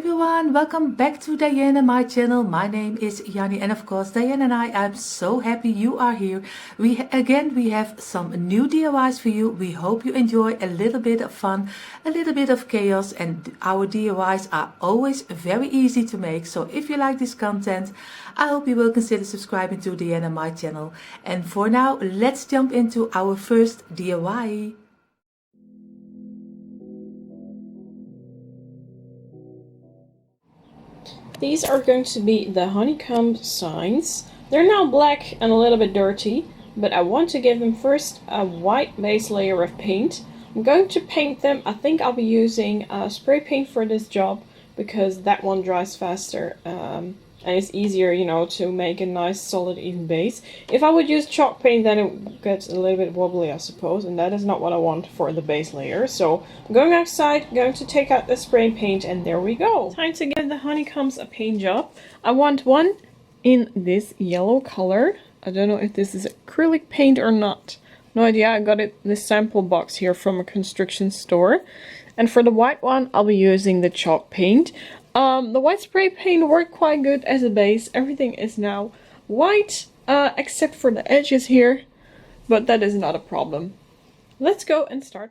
everyone, welcome back to Dyanne and my channel. My name is Janny and of course Dyanne and I'm so happy you are here. We have some new DIYs for you. We hope you enjoy a little bit of fun, a little bit of chaos, and our DIYs are always very easy to make. So if you like this content, I hope you will consider subscribing to Dyanne and my channel. And for now, let's jump into our first DIY. These are going to be the honeycomb signs. They're now black and a little bit dirty, but I want to give them first a white base layer of paint. I'm going to paint them. I think I'll be using spray paint for this job because that one dries faster and it's easier, you know, to make a nice solid even base. If I would use chalk paint, then it gets a little bit wobbly, I suppose, and that is not what I want for the base layer. So I'm going outside, going to take out the spray paint, and there we go. Time to give the honeycombs a paint job. I want one in this yellow color. I don't know if this is acrylic paint or not. No idea. I got it this sample box here from a construction store. And for the white one, I'll be using the chalk paint. The white spray paint worked quite good as a base. Everything is now white, except for the edges here, but that is not a problem. Let's go and start.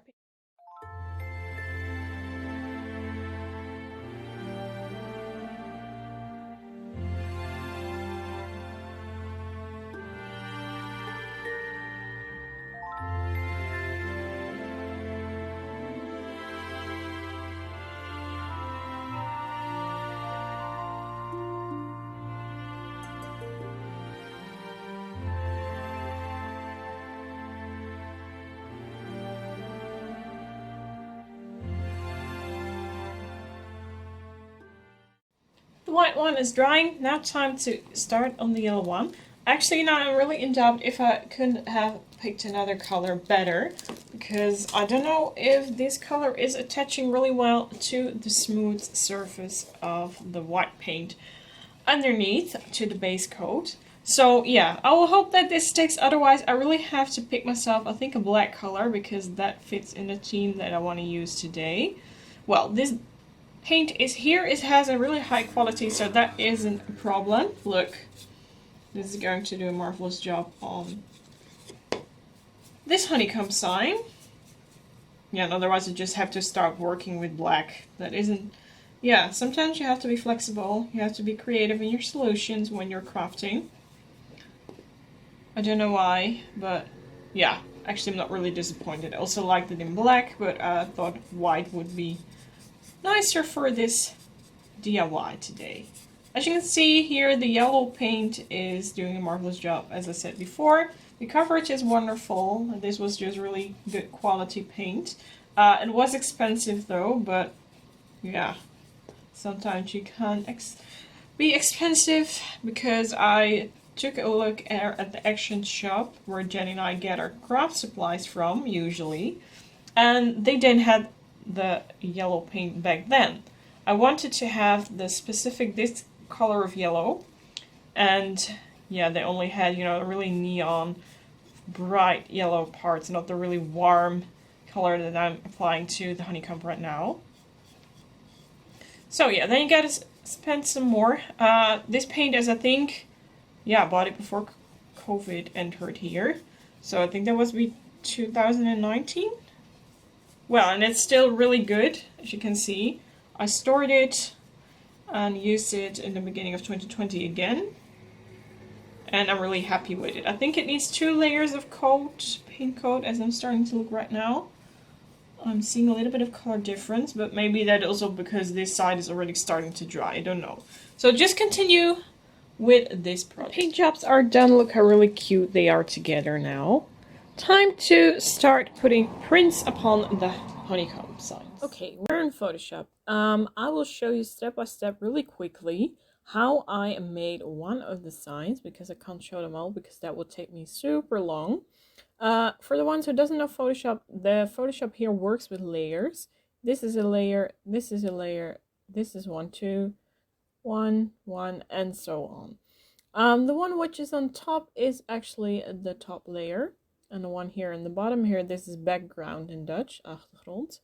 The white one is drying. Now time to start on the yellow one. Actually, now I'm really in doubt if I couldn't have picked another color better, because I don't know if this color is attaching really well to the smooth surface of the white paint underneath to the base coat. So yeah, I will hope that this sticks. Otherwise, I really have to pick myself, I think, a black color, because that fits in the theme that I want to use today. Well, this paint is here. It has a really high quality, so that isn't a problem. Look, this is going to do a marvelous job on this honeycomb sign. Yeah, and otherwise you just have to start working with black. That isn't... Yeah, sometimes you have to be flexible. You have to be creative in your solutions when you're crafting. I don't know why, but yeah, actually I'm not really disappointed. I also liked it in black, but I thought white would be nicer for this DIY today. As you can see here, the yellow paint is doing a marvelous job. As I said before, the coverage is wonderful. This was just really good quality paint. It was expensive though, but yeah, sometimes you can be expensive, because I took a look at the Action shop where Jenny and I get our craft supplies from usually, and they didn't have the yellow paint back then. I wanted to have the specific this color of yellow, and yeah, they only had, you know, a really neon bright yellow parts, not the really warm color that I'm applying to the honeycomb right now. So yeah, then you gotta spend some more. This paint is, I think, yeah, I bought it before COVID entered here, so I think that was 2019. Well, and it's still really good, as you can see. I stored it and used it in the beginning of 2020 again, and I'm really happy with it. I think it needs 2 layers of paint coat, as I'm starting to look right now. I'm seeing a little bit of color difference, but maybe that also because this side is already starting to dry. I don't know. So just continue with this project. Paint jobs are done. Look how really cute they are together now. Time to start putting prints upon the honeycomb signs. Okay, we're in Photoshop. I will show you step by step really quickly how I made one of the signs, because I can't show them all because that would take me super long. For the ones who doesn't know Photoshop, the Photoshop here works with layers. This is a layer, this is a layer, this is one, two, one, and so on. The one which is on top is actually the top layer. And the one here in the bottom here, this is background in Dutch, achtergrond.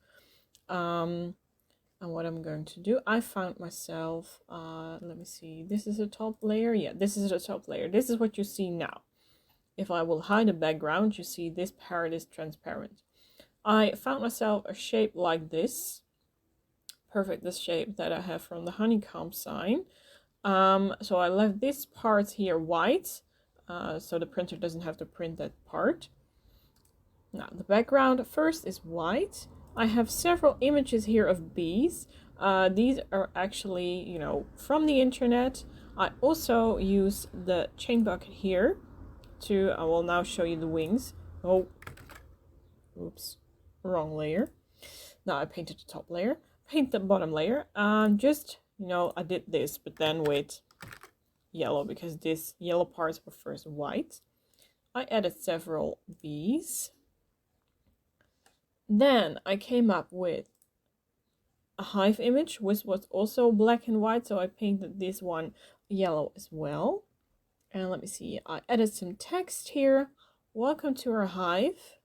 And what I'm going to do, I found myself, let me see, this is the top layer. Yeah, this is the top layer. This is what you see now. If I will hide the background, you see this part is transparent. I found myself a shape like this. Perfect, this shape that I have from the honeycomb sign. So I left this part here white, so the printer doesn't have to print that part. Now the background first is white. I have several images here of bees. These are actually, you know, from the internet. I also use the chain bucket here to, I will now show you the wings. Oh, oops, wrong layer. Now I painted the top layer, paint the bottom layer. Just, you know, I did this, but then with yellow, because this yellow parts were first white. I added several bees. Then I came up with a hive image, which was also black and white, so I painted this one yellow as well. And let me see, I added some text here. Welcome to our hive.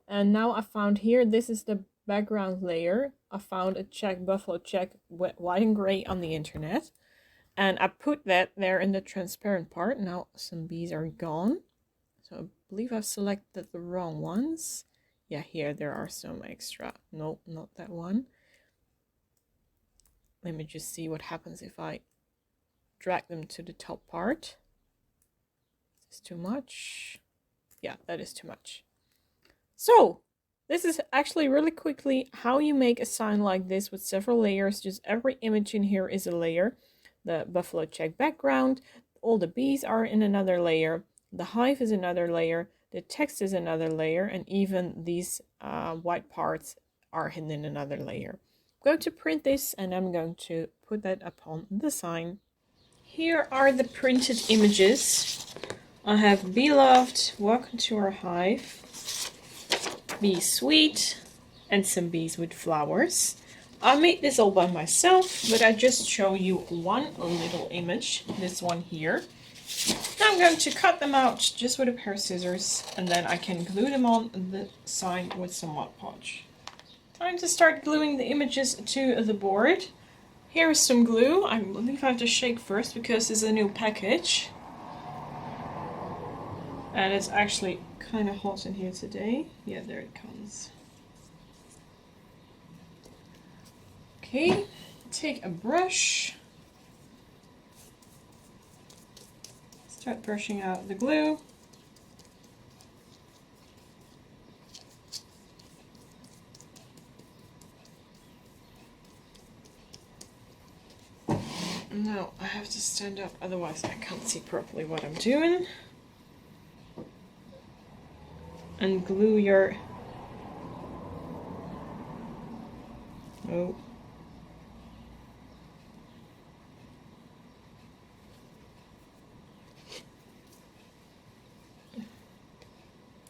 And now I found here, this is the background layer. I found a check, buffalo check, white and gray on the internet. And I put that there in the transparent part. Now some bees are gone. So I believe I've selected the wrong ones. Yeah, here there are some extra. No, not that one. Let me just see what happens if I drag them to the top part. Is this too much? Yeah, that is too much. So this is actually really quickly how you make a sign like this with several layers. Just every image in here is a layer. The buffalo check background, all the bees are in another layer, the hive is another layer, the text is another layer, and even these white parts are hidden in another layer. I'm going to print this and I'm going to put that upon the sign. Here are the printed images. I have Beloved, Welcome to our hive, Be Sweet, and some bees with flowers. I made this all by myself, but I just show you one little image, this one here. Now I'm going to cut them out just with a pair of scissors, and then I can glue them on the sign with some Mod Podge. Time to start gluing the images to the board. Here is some glue. I believe I have to shake first because it's a new package. And it's actually kind of hot in here today. Yeah, there it comes. Okay, take a brush. Start brushing out the glue. Now I have to stand up, otherwise I can't see properly what I'm doing. And glue your... Oh.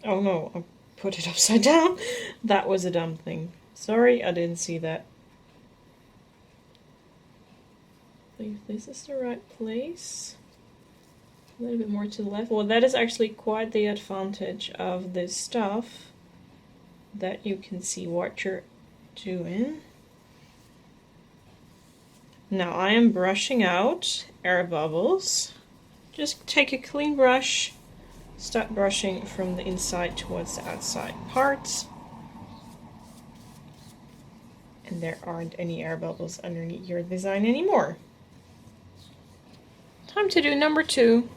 Oh no, I put it upside down. That was a dumb thing. Sorry, I didn't see that. I believe this is the right place. A little bit more to the left. Well, that is actually quite the advantage of this stuff, that you can see what you're doing. Now I am brushing out air bubbles. Just take a clean brush, start brushing from the inside towards the outside parts. And there aren't any air bubbles underneath your design anymore. Time to do number 2.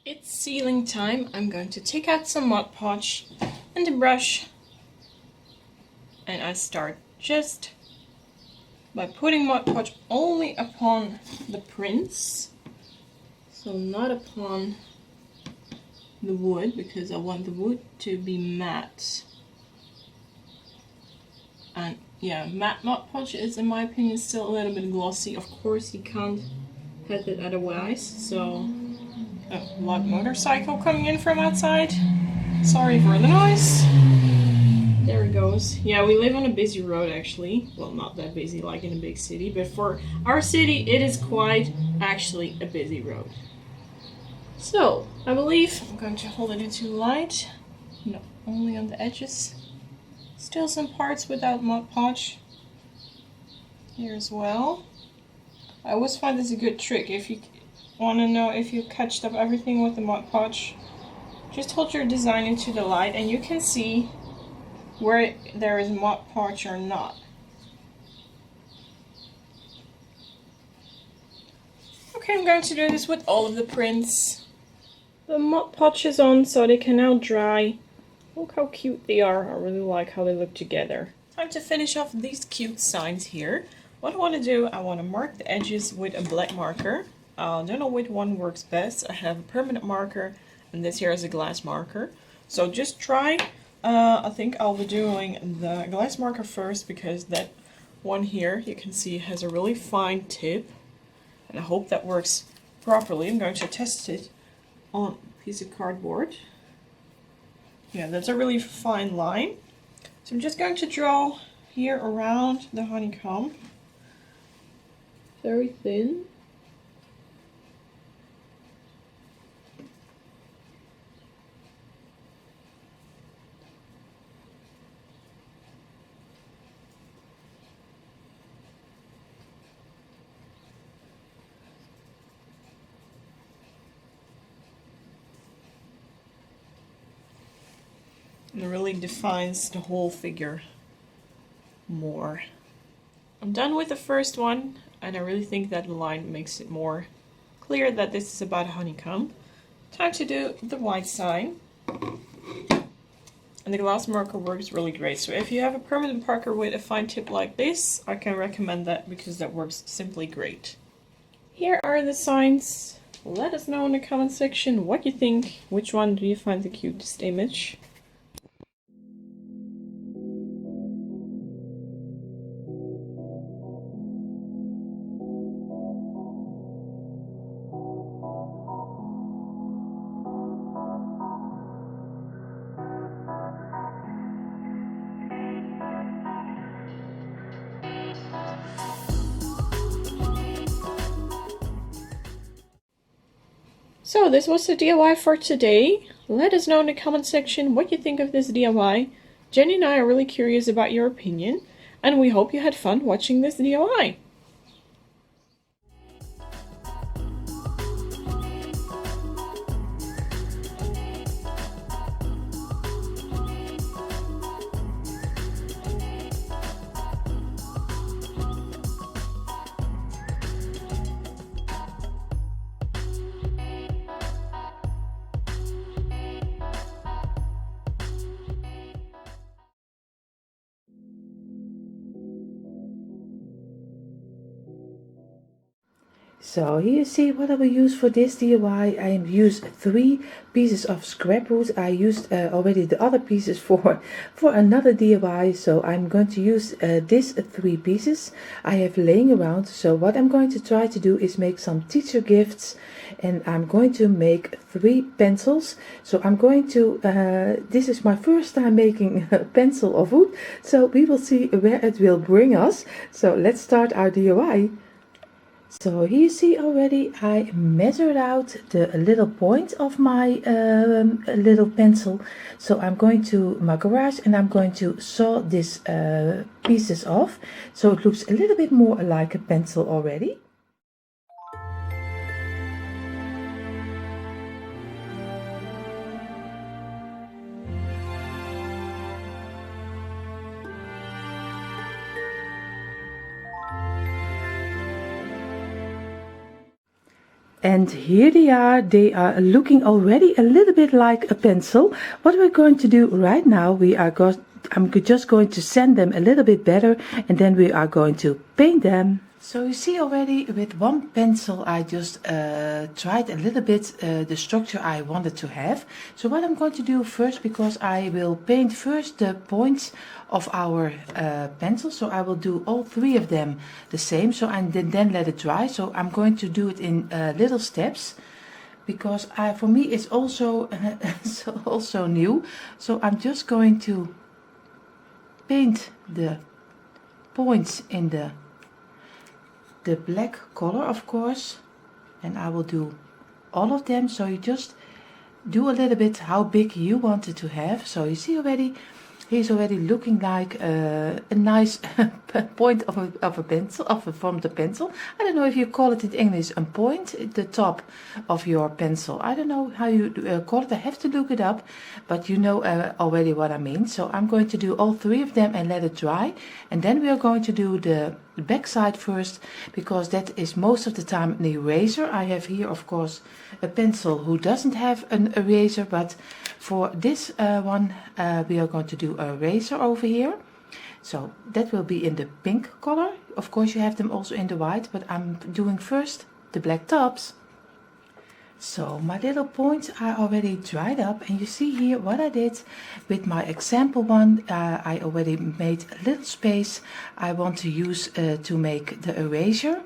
It's sealing time. I'm going to take out some Mod Podge and a brush, and I start just by putting Mod Podge only upon the prints, so not upon the wood, because I want the wood to be matte. And yeah, matte Mod Podge is, in my opinion, still a little bit glossy. Of course, you can't have it otherwise. So, a loud motorcycle coming in from outside. Sorry for the noise. There it goes. Yeah, we live on a busy road actually. Well, not that busy like in a big city, but for our city, it is quite actually a busy road. So, I believe I'm going to hold it into light. No, only on the edges. Still some parts without Mod Podge here as well. I always find this a good trick. If you want to know if you catched up everything with the Mod Podge, just hold your design into the light and you can see where there is Mod Podge or not. Okay, I'm going to do this with all of the prints. The Mod Podge is on so they can now dry. Look how cute they are. I really like how they look together. Time to finish off these cute signs here. What I want to do, I want to mark the edges with a black marker. I don't know which one works best. I have a permanent marker and this here is a glass marker. So just try. I think I'll be doing the glass marker first because that one here you can see has a really fine tip. And I hope that works properly. I'm going to test it on a piece of cardboard. Yeah, that's a really fine line. So I'm just going to draw here around the honeycomb. Very thin. And it really defines the whole figure more. I'm done with the first one, and I really think that the line makes it more clear that this is about a honeycomb. Time to do the white sign. And the glass marker works really great. So if you have a permanent marker with a fine tip like this, I can recommend that because that works simply great. Here are the signs. Let us know in the comment section what you think. Which one do you find the cutest image? So this was the DIY for today. Let us know in the comment section what you think of this DIY. Jenny and I are really curious about your opinion, and we hope you had fun watching this DIY. So here you see what I will use for this DIY. I used 3 pieces of scrap wood. I used already the other pieces for another DIY. So I'm going to use these 3 pieces I have laying around. So what I'm going to try to do is make some teacher gifts. And I'm going to make 3 pencils. So I'm going to, this is my first time making a pencil of wood. So we will see where it will bring us. So let's start our DIY. So here you see already I measured out the little point of my little pencil. So I'm going to my garage and I'm going to saw these pieces off. So it looks a little bit more like a pencil already. And here they are looking already a little bit like a pencil. What we're going to do right now, I'm just going to sand them a little bit better and then we are going to paint them. So you see already with one pencil I just tried a little bit the structure I wanted to have. So what I'm going to do first, because I will paint first the points of our pencil, so I will do all three of them the same, so and then let it dry. So I'm going to do it in little steps, because for me it's also also new. So I'm just going to paint the points in the black color, of course, and I will do all of them. So you just do a little bit how big you want it to have. So you see already he's already looking like a nice point of a pencil, from the pencil. I don't know if you call it in English a point, the top of your pencil. I don't know how you call it. I have to look it up, but you know already what I mean. So I'm going to do all three of them and let it dry, and then we are going to do the back side first, because that is most of the time an eraser. I have here, of course, a pencil who doesn't have an eraser, but for this one we are going to do a eraser over here. So that will be in the pink color. Of course you have them also in the white, but I'm doing first the black tops. So my little points are already dried up, and you see here what I did with my example one. I already made a little space I want to use to make the erasure.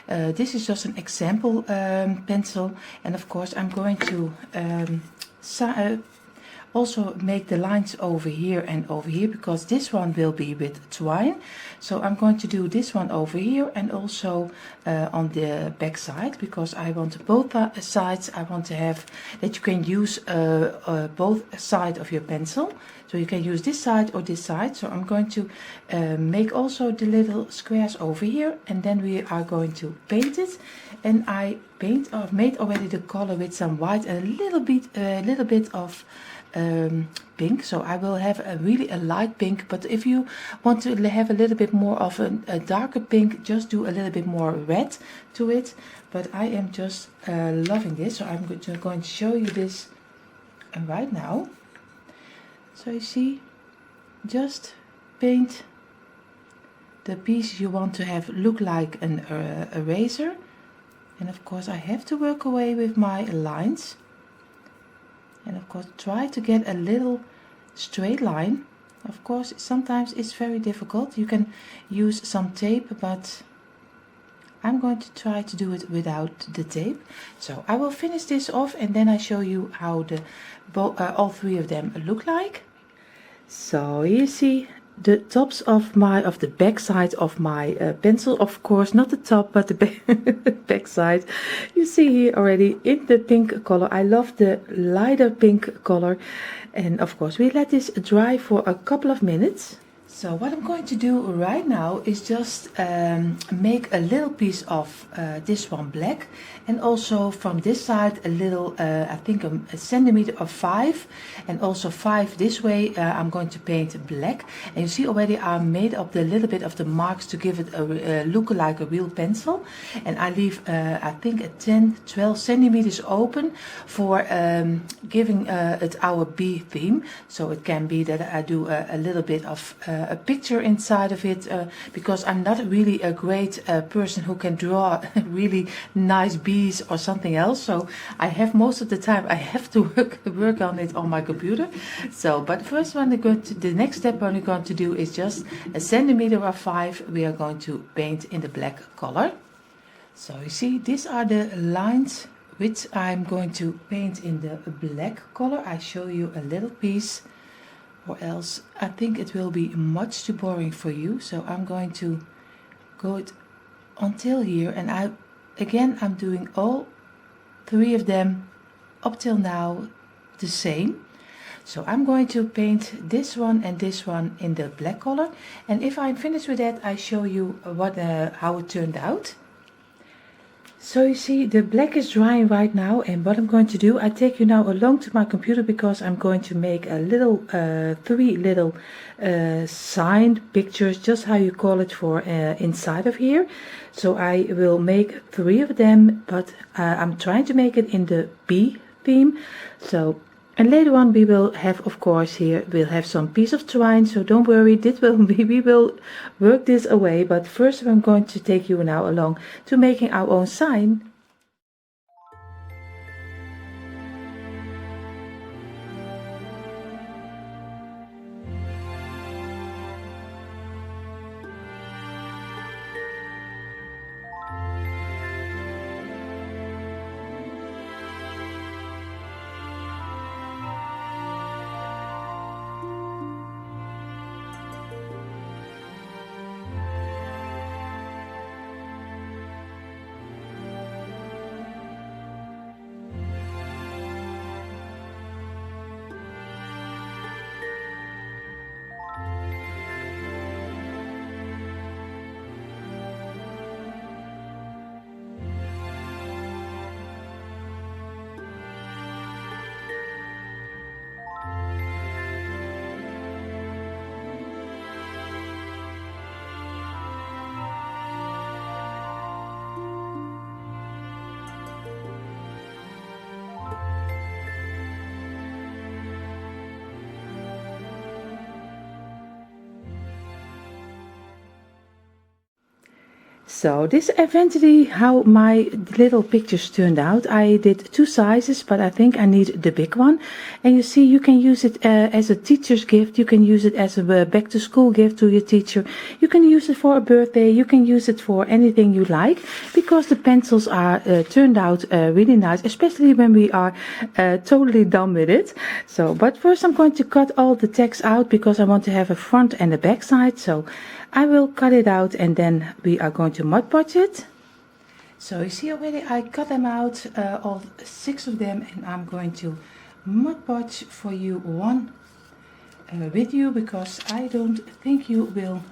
This is just an example pencil, and of course I'm going to also make the lines over here and over here, because this one will be with twine. So I'm going to do this one over here, and also on the back side, because I want both sides. I want to have that you can use both sides of your pencil. So you can use this side or this side. So I'm going to make also the little squares over here, and then we are going to paint it. And I made already the color with some white and a little bit of pink. So I will have really a light pink, but if you want to have a little bit more of a darker pink, just do a little bit more red to it. But I am just loving this, so I'm going to show you this right now. So you see, just paint the piece you want to have look like an eraser, and of course I have to work away with my lines. And of course try to get a little straight line. Of course sometimes it's very difficult. You can use some tape, but I'm going to try to do it without the tape. So I will finish this off, and then I show you how all three of them look like. So you see the tops of the back side of my pencil, of course not the top but the back side. You see here already in the pink color. I love the lighter pink color, and of course we let this dry for a couple of minutes. So what I'm going to do right now is just make a little piece of this one black, and also from this side a little, I think a centimeter of 5, and also 5 this way. I'm going to paint black, and you see already I made up the little bit of the marks to give it a look like a real pencil, and I leave I think a 10-12 centimeters open for giving it our bee theme. So it can be that I do a little bit of a picture inside of it, because I'm not really a great person who can draw really nice bees or something else. So I have most of the time I have to work on it on my computer. So but first one, the next step we're going to do is just a centimeter of 5 we are going to paint in the black color. So you see, these are the lines which I'm going to paint in the black color. I show you a little piece, or else I think it will be much too boring for you. So I'm going to go it until here, and I'm doing all three of them up till now the same. So I'm going to paint this one and this one in the black color, and if I'm finished with that I show you how it turned out. So you see the black is drying right now, and what I'm going to do, I take you now along to my computer, because I'm going to make a little 3 little signed pictures, just how you call it, for inside of here. So I will make 3 of them, but I'm trying to make it in the bee theme. So And later on we will have, of course, here we'll have some piece of twine, so don't worry, this will be, we will work this away. But first I'm going to take you now along to making our own sign. So this is eventually how my little pictures turned out. I did 2 sizes, but I think I need the big one. And you see, you can use it as a teacher's gift. You can use it as a back to school gift to your teacher. You can use it for a birthday. You can use it for anything you like, because the pencils are turned out really nice, especially when we are totally done with it. So, but first I'm going to cut all the text out because I want to have a front and a back side. So I will cut it out and then we are going to Mod Podge it. So you see already I cut them out, all 6 of them, and I'm going to Mod Podge for you one with you, because I don't think you will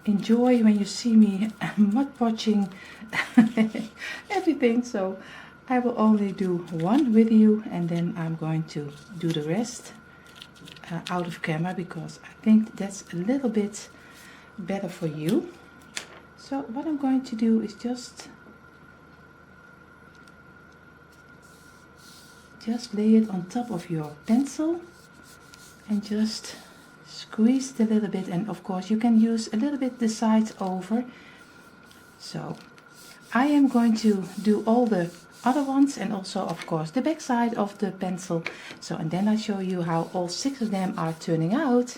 enjoy when you see me Mod Podging everything. So I will only do one with you, and then I'm going to do the rest out of camera, because I think that's a little bit better for you. So what I'm going to do is just lay it on top of your pencil and just squeeze it a little bit, and of course you can use a little bit the sides over. So I am going to do all the other ones, and also of course the back side of the pencil. So, and then I show you how all 6 of them are turning out.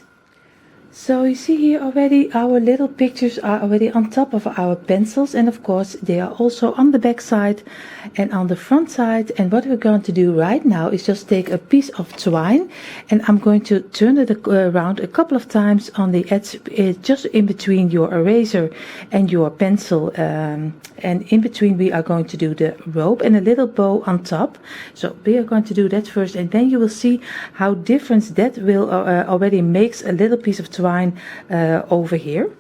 So you see here already our little pictures are already on top of our pencils, and of course they are also on the back side and on the front side. And what we're going to do right now is just take a piece of twine, and I'm going to turn it around a couple of times on the edge, just in between your eraser and your pencil, and in between we are going to do the rope and a little bow on top. So we are going to do that first, and then you will see how different that will already makes a little piece of twine over here.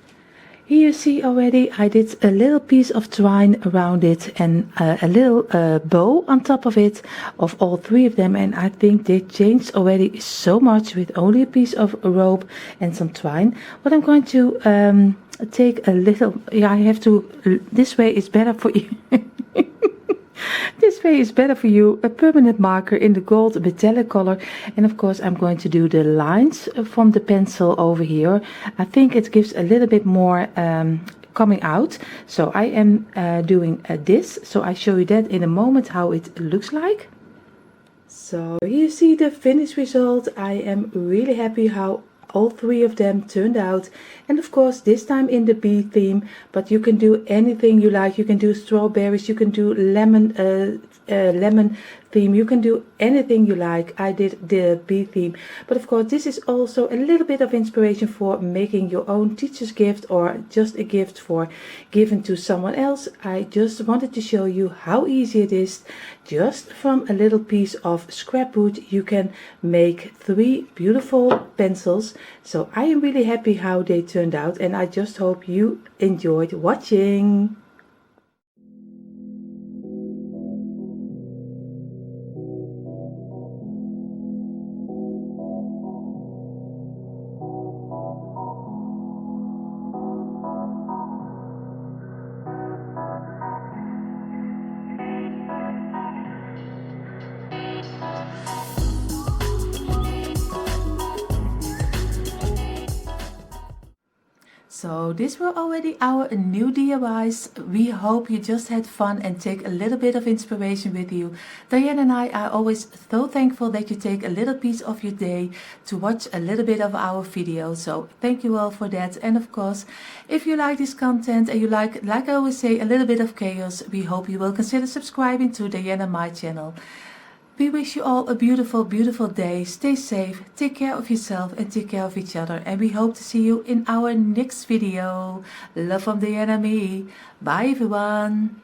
Here you see already I did a little piece of twine around it, and a little bow on top of it, of all 3 of them, and I think they changed already so much with only a piece of rope and some twine. What I'm going to take a little, yeah, I have to, this way is better for you. This way is better for you, a permanent marker in the gold metallic color, and of course I'm going to do the lines from the pencil over here. I think it gives a little bit more coming out, so I am doing this, so I show you that in a moment how it looks like. So here you see the finished result. I am really happy how all 3 of them turned out, and of course this time in the bee theme, but you can do anything you like. You can do strawberries, you can do lemon theme, you can do anything you like. I did the bee theme, but of course this is also a little bit of inspiration for making your own teacher's gift, or just a gift for giving to someone else. I just wanted to show you how easy it is. Just from a little piece of scrap wood you can make 3 beautiful pencils. So I am really happy how they turned out, and I just hope you enjoyed watching. So this were already our new DIYs. We hope you just had fun and take a little bit of inspiration with you. Dyanne and I are always so thankful that you take a little piece of your day to watch a little bit of our videos. So thank you all for that. And of course, if you like this content and you like I always say, a little bit of chaos, we hope you will consider subscribing to Dyanne and my channel. We wish you all a beautiful, beautiful day. Stay safe, take care of yourself and take care of each other. And we hope to see you in our next video. Love from Dyanne and me. Bye everyone.